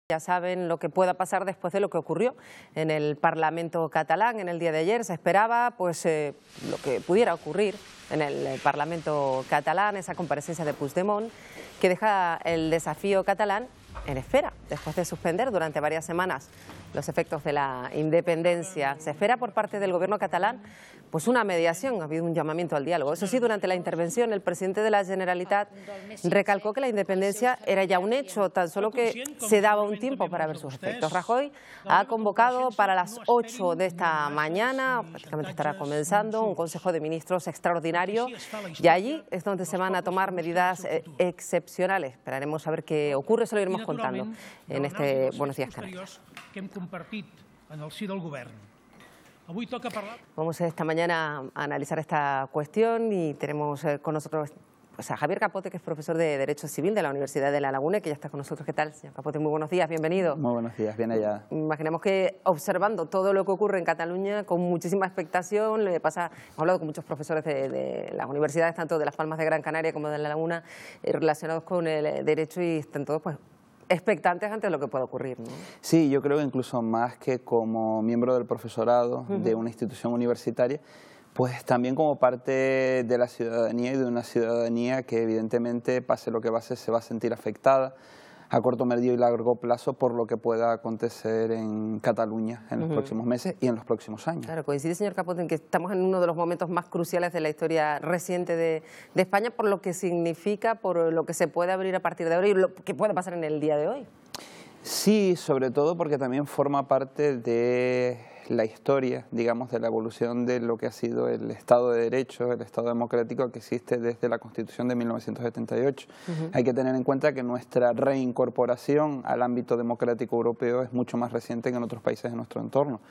Ya saben lo que pueda pasar después de lo que ocurrió en el Parlamento catalán en el día de ayer. Se esperaba pues lo que pudiera ocurrir en el Parlamento catalán, esa comparecencia de Puigdemont, que deja el desafío catalán en espera, después de suspender durante varias semanas los efectos de la independencia. Se espera por parte del gobierno catalán pues una mediación, ha habido un llamamiento al diálogo. Eso sí, durante la intervención el presidente de la Generalitat recalcó que la independencia era ya un hecho, tan solo que se daba un tiempo para ver sus efectos. Rajoy ha convocado para las 8 de esta mañana, prácticamente estará comenzando, un Consejo de Ministros extraordinario y allí es donde se van a tomar medidas excepcionales. Esperaremos a ver qué ocurre, se lo iremos contando en este Buenos Días Canarias. Vamos esta mañana a analizar esta cuestión y tenemos con nosotros pues, a Javier Capote, que es profesor de Derecho Civil de la Universidad de La Laguna, que ya está con nosotros. ¿Qué tal, señor Capote? Muy buenos días, bienvenido. Muy buenos días, bien allá. Imaginemos que observando todo lo que ocurre en Cataluña con muchísima expectación, hemos hablado con muchos profesores de las universidades, tanto de Las Palmas de Gran Canaria como de La Laguna, relacionados con el derecho y están todos pues expectantes ante lo que pueda ocurrir, ¿no? Sí, yo creo que incluso más que como miembro del profesorado de una institución universitaria, pues también como parte de la ciudadanía y de una ciudadanía que evidentemente, pase lo que pase, se va a sentir afectada a corto, medio y largo plazo por lo que pueda acontecer en Cataluña en los próximos meses y en los próximos años. Claro, coincide, señor Capote, en que estamos en uno de los momentos más cruciales de la historia reciente de España, por lo que significa, por lo que se puede abrir a partir de ahora y lo que puede pasar en el día de hoy. Sí, sobre todo porque también forma parte de la historia, digamos, de la evolución de lo que ha sido el Estado de Derecho, el Estado democrático que existe desde la Constitución de 1978. Hay que tener en cuenta que nuestra reincorporación al ámbito democrático europeo es mucho más reciente que en otros países de nuestro entorno.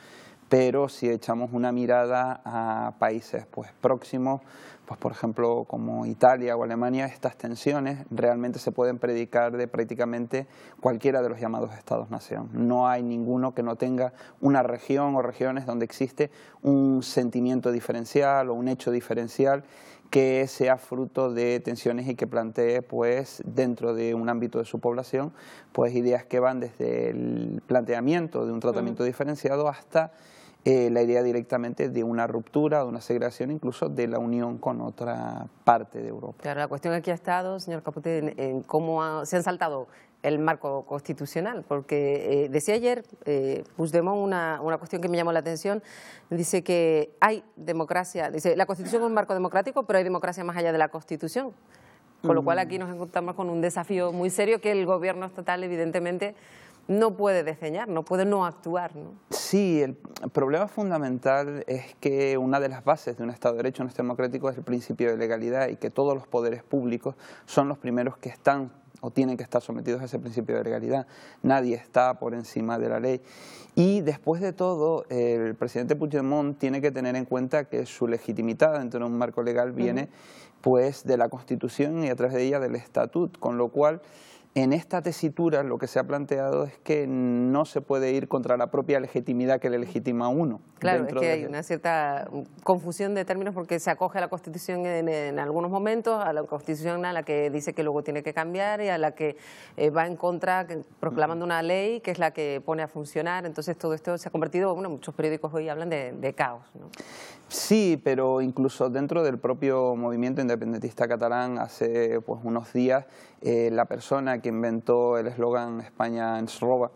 Pero si echamos una mirada a países pues, próximos, pues, por ejemplo, como Italia o Alemania, estas tensiones realmente se pueden predicar de prácticamente cualquiera de los llamados Estados-nación. No hay ninguno que no tenga una región o regiones donde existe un sentimiento diferencial o un hecho diferencial que sea fruto de tensiones y que plantee pues, dentro de un ámbito de su población pues, ideas que van desde el planteamiento de un tratamiento diferenciado hasta la idea directamente de una ruptura, de una segregación, incluso de la unión con otra parte de Europa. Claro, la cuestión aquí ha estado, señor Capote, en cómo se han saltado el marco constitucional, porque decía ayer Puigdemont una cuestión que me llamó la atención, dice que hay democracia, dice la Constitución es un marco democrático, pero hay democracia más allá de la Constitución, con lo cual aquí nos encontramos con un desafío muy serio que el gobierno estatal evidentemente no puede desdeñar, no puede no actuar, ¿no? Sí, el problema fundamental es que una de las bases de un Estado de Derecho, un Estado democrático, es el principio de legalidad y que todos los poderes públicos son los primeros que están o tienen que estar sometidos a ese principio de legalidad. Nadie está por encima de la ley. Y después de todo, el presidente Puigdemont tiene que tener en cuenta que su legitimidad dentro de un marco legal viene pues, de la Constitución y a través de ella del Estatut, con lo cual en esta tesitura lo que se ha planteado es que no se puede ir contra la propia legitimidad que le legitima a uno. Claro, es que hay una cierta confusión de términos porque se acoge a la Constitución en algunos momentos, a la Constitución a la que dice que luego tiene que cambiar y a la que va en contra, proclamando una ley que es la que pone a funcionar. Entonces todo esto se ha convertido, bueno, muchos periódicos hoy hablan de caos, ¿no? Sí, pero incluso dentro del propio movimiento independentista catalán, hace pues, unos días, la persona que inventó el eslogan España ens roba,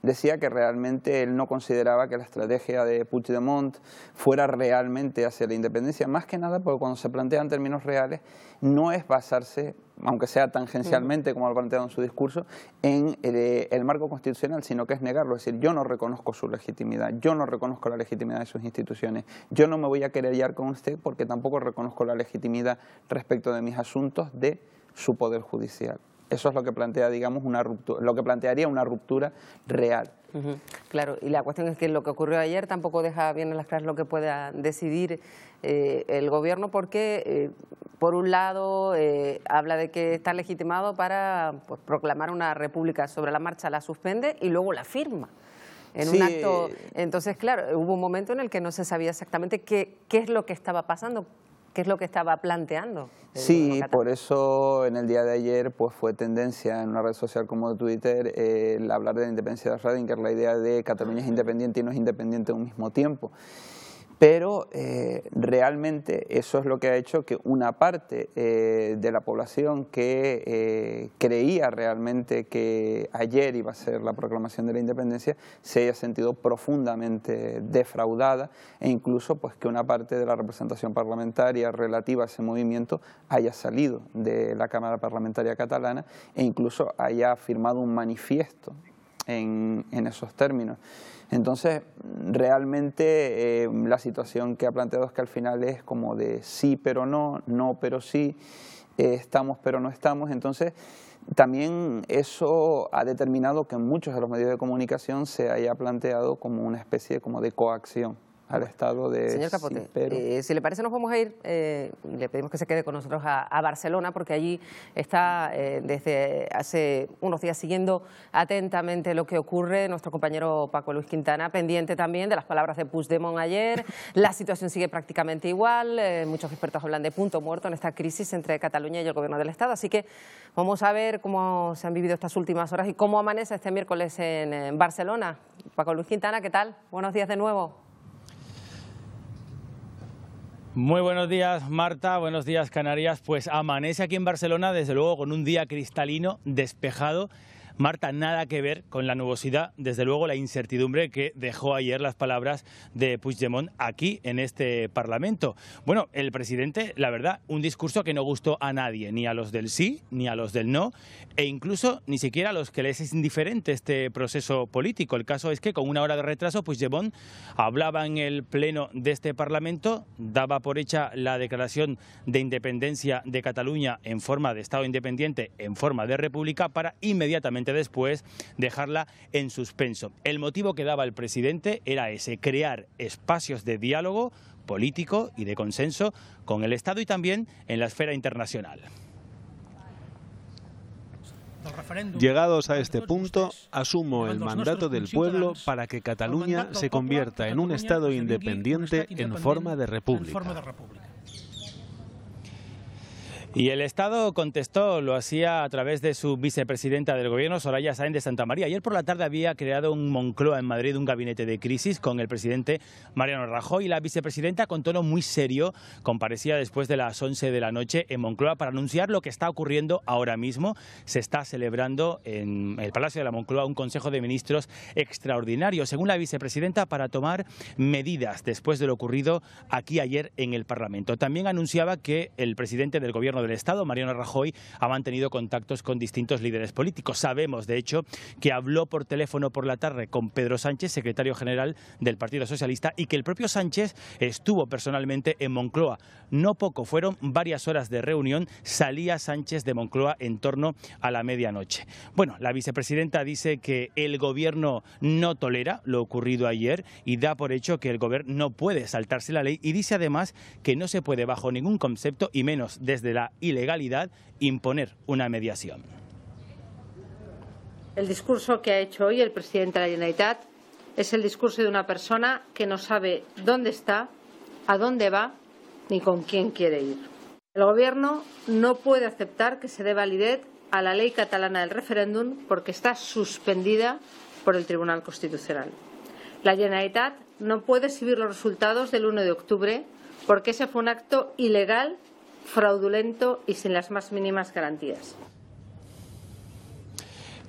decía que realmente él no consideraba que la estrategia de Puigdemont fuera realmente hacia la independencia, más que nada porque cuando se plantea en términos reales no es basarse, aunque sea tangencialmente como lo ha planteado en su discurso, en el marco constitucional, sino que es negarlo, es decir, yo no reconozco su legitimidad, yo no reconozco la legitimidad de sus instituciones, yo no me voy a querellar con usted porque tampoco reconozco la legitimidad respecto de mis asuntos de su poder judicial. Eso es lo que plantea, digamos, una ruptura, lo que plantearía una ruptura real. Claro, y la cuestión es que lo que ocurrió ayer tampoco deja bien en las claras lo que pueda decidir el gobierno, porque por un lado habla de que está legitimado para pues, proclamar una república sobre la marcha, la suspende y luego la firma en un acto. Entonces, claro, hubo un momento en el que no se sabía exactamente qué es lo que estaba pasando, ¿Qué es lo que estaba planteando? Sí, por eso en el día de ayer pues fue tendencia en una red social como Twitter el hablar de la independencia de Redinger, la idea de Cataluña es independiente y no es independiente a un mismo tiempo. Pero realmente eso es lo que ha hecho que una parte de la población que creía realmente que ayer iba a ser la proclamación de la independencia se haya sentido profundamente defraudada, e incluso pues que una parte de la representación parlamentaria relativa a ese movimiento haya salido de la Cámara Parlamentaria catalana e incluso haya firmado un manifiesto en esos términos. Entonces, realmente la situación que ha planteado es que al final es como de sí pero no, no pero sí, estamos pero no estamos. Entonces, también eso ha determinado que en muchos de los medios de comunicación se haya planteado como una especie como de coacción al Estado de... Señor Capote, sí, pero... si le parece nos vamos a ir, le pedimos que se quede con nosotros a Barcelona, porque allí está desde hace unos días siguiendo atentamente lo que ocurre nuestro compañero Paco Luis Quintana, pendiente también de las palabras de Puigdemont ayer. La situación sigue prácticamente igual, muchos expertos hablan de punto muerto en esta crisis entre Cataluña y el Gobierno del Estado, así que vamos a ver cómo se han vivido estas últimas horas y cómo amanece este miércoles en Barcelona. Paco Luis Quintana, ¿qué tal? Buenos días de nuevo. Muy buenos días, Marta, buenos días, Canarias. Pues amanece aquí en Barcelona, desde luego, con un día cristalino, despejado. Marta, nada que ver con la nubosidad, desde luego la incertidumbre que dejó ayer las palabras de Puigdemont aquí en este Parlamento. Bueno, el presidente, la verdad, un discurso que no gustó a nadie, ni a los del sí, ni a los del no, e incluso ni siquiera a los que les es indiferente este proceso político. El caso es que con una hora de retraso, Puigdemont hablaba en el pleno de este Parlamento, daba por hecha la declaración de independencia de Cataluña en forma de Estado independiente, en forma de república, para inmediatamente después dejarla en suspenso. El motivo que daba el presidente era ese: crear espacios de diálogo político y de consenso con el Estado y también en la esfera internacional. Llegados a este punto, asumo el mandato del pueblo para que Cataluña se convierta en un Estado independiente en forma de república. Y el Estado contestó, lo hacía a través de su vicepresidenta del Gobierno, Soraya Sáenz de Santamaría. Ayer por la tarde había creado en Moncloa, en Madrid, un gabinete de crisis con el presidente Mariano Rajoy. Y la vicepresidenta, con tono muy serio, comparecía después de las 11 de la noche en Moncloa para anunciar lo que está ocurriendo ahora mismo. Se está celebrando en el Palacio de la Moncloa un Consejo de Ministros extraordinario, según la vicepresidenta, para tomar medidas después de lo ocurrido aquí ayer en el Parlamento. También anunciaba que el presidente del Gobierno del Estado, Mariano Rajoy, ha mantenido contactos con distintos líderes políticos. Sabemos, de hecho, que habló por teléfono por la tarde con Pedro Sánchez, secretario general del Partido Socialista, y que el propio Sánchez estuvo personalmente en Moncloa. No poco, fueron varias horas de reunión. Salía Sánchez de Moncloa en torno a la medianoche. Bueno, la vicepresidenta dice que el Gobierno no tolera lo ocurrido ayer y da por hecho que el Gobierno no puede saltarse la ley, y dice además que no se puede bajo ningún concepto, y menos desde la ilegalidad, imponer una mediación. El discurso que ha hecho hoy el presidente de la Generalitat es el discurso de una persona que no sabe dónde está, a dónde va ni con quién quiere ir. El Gobierno no puede aceptar que se dé validez a la ley catalana del referéndum porque está suspendida por el Tribunal Constitucional. La Generalitat no puede exhibir los resultados del 1 de octubre porque ese fue un acto ilegal, fraudulento y sin las más mínimas garantías.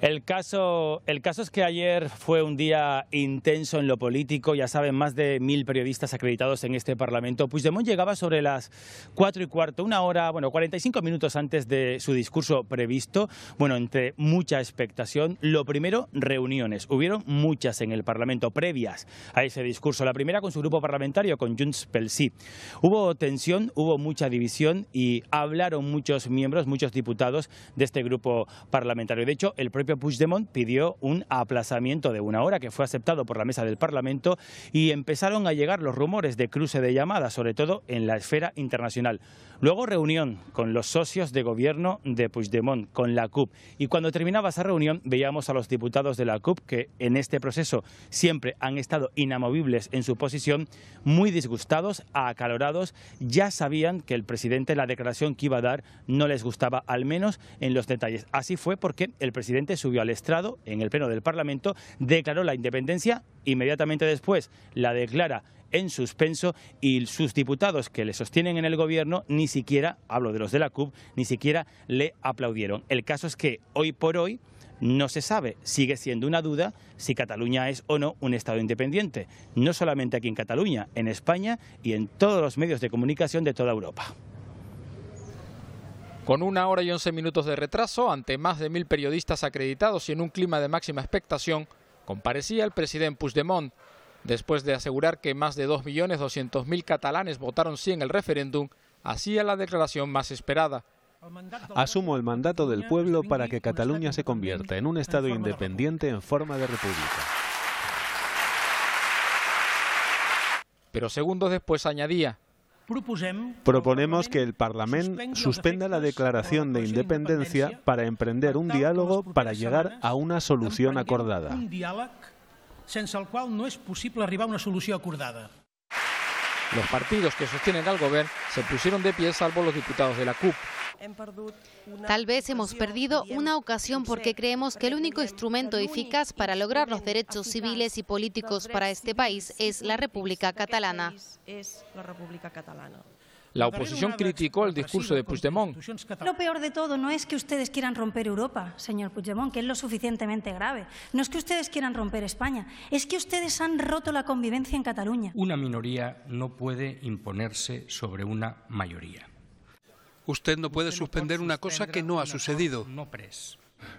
El caso es que ayer fue un día intenso en lo político. Ya saben, más de 1000 periodistas acreditados en este Parlamento. Puigdemont llegaba sobre las 4:15, una hora, 45 minutos antes de su discurso previsto. Bueno, entre mucha expectación. Lo primero, reuniones. Hubieron muchas en el Parlamento previas a ese discurso. La primera con su grupo parlamentario, con Junts pel Sí. Hubo tensión, hubo mucha división y hablaron muchos miembros, muchos diputados de este grupo parlamentario. De hecho, el propio propio Puigdemont pidió un aplazamiento de 1 hora, que fue aceptado por la mesa del Parlamento, y empezaron a llegar los rumores de cruce de llamadas, sobre todo en la esfera internacional. Luego reunión con los socios de gobierno de Puigdemont, con la CUP, y cuando terminaba esa reunión veíamos a los diputados de la CUP, que en este proceso siempre han estado inamovibles en su posición, muy disgustados, acalorados. Ya sabían que el presidente, la declaración que iba a dar, no les gustaba, al menos en los detalles. Así fue porque el presidente subió al estrado en el pleno del Parlamento, declaró la independencia, inmediatamente después la declara en suspenso, y sus diputados que le sostienen en el gobierno ni siquiera, hablo de los de la CUP, ni siquiera le aplaudieron. El caso es que hoy por hoy no se sabe, sigue siendo una duda si Cataluña es o no un Estado independiente, no solamente aquí en Cataluña, en España y en todos los medios de comunicación de toda Europa. Con 1 hora y 11 minutos de retraso, ante más de 1000 periodistas acreditados y en un clima de máxima expectación, comparecía el presidente Puigdemont. Después de asegurar que más de 2.200.000 catalanes votaron sí en el referéndum, hacía la declaración más esperada. Asumo el mandato del pueblo para que Cataluña se convierta en un Estado independiente en forma de república. Pero segundos después añadía: proponemos que el Parlamento suspenda la declaración de independencia para emprender un diálogo para llegar a una solución acordada. sense el qual no és possible arribar a una solució acordada. Los partidos que sostienen al gobierno se pusieron de pie, salvo los diputados de la CUP. Tal vez hemos perdido una ocasión porque creemos que el único instrumento eficaz para lograr los derechos civiles y políticos para este país es la República Catalana. La oposición criticó el discurso de Puigdemont. Lo peor de todo no es que ustedes quieran romper Europa, señor Puigdemont, que es lo suficientemente grave. No es que ustedes quieran romper España, es que ustedes han roto la convivencia en Cataluña. Una minoría no puede imponerse sobre una mayoría. Usted no puede suspender una cosa que no ha sucedido.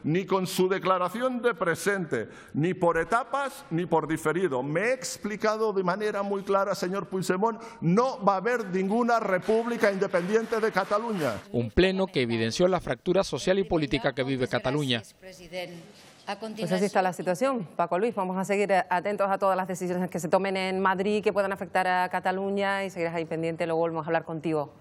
Ni con su declaración de presente, ni por etapas, ni por diferido. Me he explicado de manera muy clara, señor Puigdemont, no va a haber ninguna república independiente de Cataluña. Un pleno que evidenció la fractura social y política que vive Cataluña. Pues así está la situación. Paco Luis, vamos a seguir atentos a todas las decisiones que se tomen en Madrid, que puedan afectar a Cataluña, y seguirás ahí pendiente, luego volvemos a hablar contigo.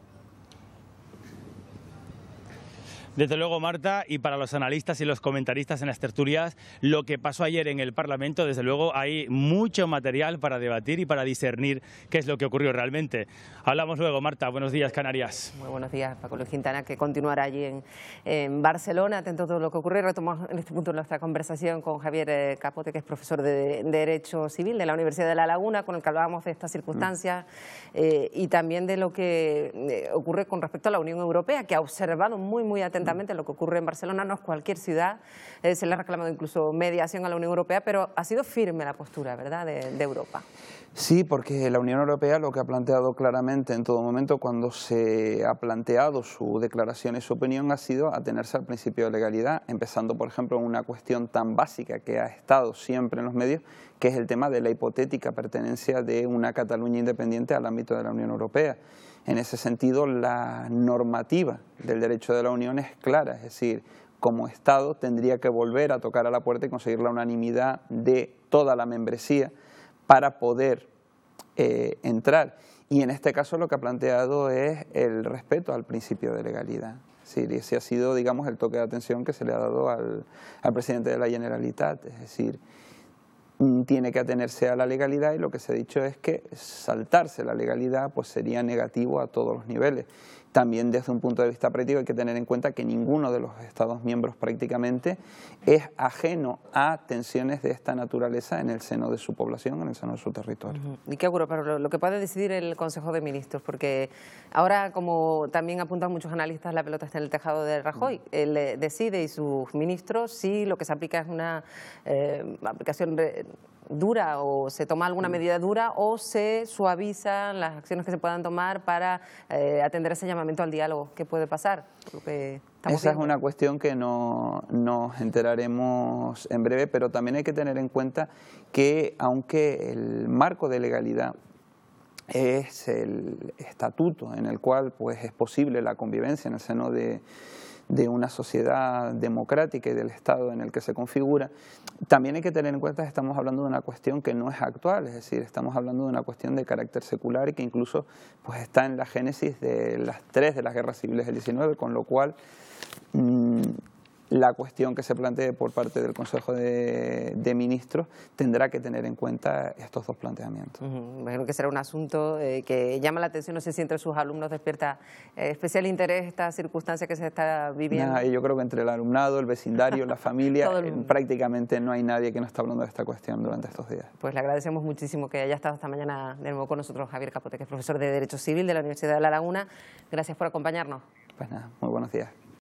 Desde luego, Marta, y para los analistas y los comentaristas en las tertulias, lo que pasó ayer en el Parlamento, desde luego hay mucho material para debatir y para discernir qué es lo que ocurrió realmente. Hablamos luego, Marta. Buenos días, Canarias. Muy buenos días, Paco Luis Quintana, que continuará allí en Barcelona, atento a todo lo que ocurre. Retomamos en este punto nuestra conversación con Javier Capote, que es profesor de Derecho Civil de la Universidad de La Laguna, con el que hablábamos de estas circunstancias y también de lo que ocurre con respecto a la Unión Europea, que ha observado muy atentamente lo que ocurre en Barcelona. No es cualquier ciudad, se le ha reclamado incluso mediación a la Unión Europea, pero ha sido firme la postura, ¿verdad?, de Europa. Sí, porque la Unión Europea lo que ha planteado claramente en todo momento cuando se ha planteado su declaración y su opinión ha sido atenerse al principio de legalidad, empezando por ejemplo en una cuestión tan básica que ha estado siempre en los medios, que es el tema de la hipotética pertenencia de una Cataluña independiente al ámbito de la Unión Europea. En ese sentido, la normativa del derecho de la Unión es clara, es decir, como Estado tendría que volver a tocar a la puerta y conseguir la unanimidad de toda la membresía para poder entrar. Y en este caso lo que ha planteado es el respeto al principio de legalidad. Es decir, ese ha sido, digamos, el toque de atención que se le ha dado al presidente de la Generalitat. Es decir, tiene que atenerse a la legalidad y lo que se ha dicho es que saltarse la legalidad pues sería negativo a todos los niveles. También desde un punto de vista práctico hay que tener en cuenta que ninguno de los Estados miembros prácticamente es ajeno a tensiones de esta naturaleza en el seno de su población, en el seno de su territorio. ¿Y qué ocurre? Pero lo que puede decidir el Consejo de Ministros, porque ahora, como también apuntan muchos analistas, la pelota está en el tejado de Rajoy. Él decide y sus ministros si lo que se aplica es una aplicación dura o se toma alguna medida dura o se suavizan las acciones que se puedan tomar para atender ese llamamiento al diálogo. ¿Qué puede pasar? Esa es una cuestión que nos enteraremos en breve, pero también hay que tener en cuenta que aunque el marco de legalidad es el estatuto en el cual pues es posible la convivencia en el seno de de una sociedad democrática y del Estado en el que se configura. También hay que tener en cuenta que estamos hablando de una cuestión que no es actual, es decir, estamos hablando de una cuestión de carácter secular y que incluso pues, está en la génesis de las 3 de las guerras civiles del 19, con lo cual la cuestión que se plantee por parte del Consejo de Ministros tendrá que tener en cuenta estos 2 planteamientos. Imagino que será un asunto que llama la atención, no sé si entre sus alumnos despierta especial interés esta circunstancia que se está viviendo. Yo creo que entre el alumnado, el vecindario, la familia, prácticamente no hay nadie que no está hablando de esta cuestión durante estos días. Pues le agradecemos muchísimo que haya estado esta mañana de nuevo con nosotros Javier Capote, que es profesor de Derecho Civil de la Universidad de La Laguna. Gracias por acompañarnos. Pues nada, muy buenos días.